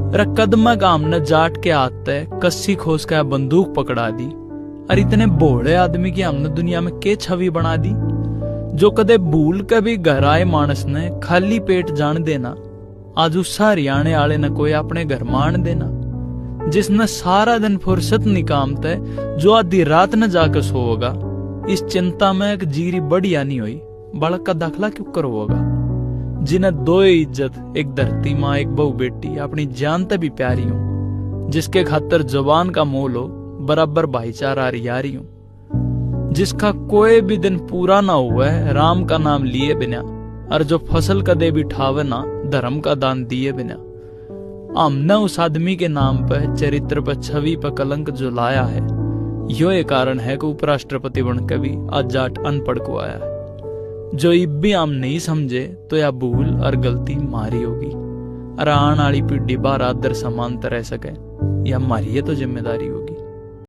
कदम गाम ने जाट के हाथ ते कस्सी खोस के बंदूक पकड़ा दी। और इतने भोले आदमी की हमने दुनिया में के छवि बना दी, जो कदे भूल के भी घर आए मानस ने खाली पेट जान देना, आज उस हरियाणे आले ने कोई अपने घर मान देना। जिसने सारा दिन फुर्सत निकामते जो आधी रात न जाकर सोगा, इस चिंता में एक जीरी बढ़िया नहीं हुई, बालक का दाखला क्यों करवागा। जिन्हें दो इज्जत, एक धरती माँ एक बहू बेटी, अपनी जान ते भी प्यारी हूं, जिसके खातर जवान का मोल हो बराबर भाईचारा यारी हूं, जिसका कोई भी दिन पूरा ना हुआ है राम का नाम लिए बिना, और जो फसल कदे भी ठावे ना धर्म का दान दिए बिना। हमने उस आदमी के नाम पर, चरित्र पर, छवि पर कलंक जो लाया है, यो ये कारण है कि उपराष्ट्रपति बनकर भी आज जाट अनपढ़ को आया है। जो इब भी हम नहीं समझे तो यह भूल और गलती मारी होगी, और आने वाली पीढ़ी बार आदर समानता रह सके, यह हमारी ये तो जिम्मेदारी होगी।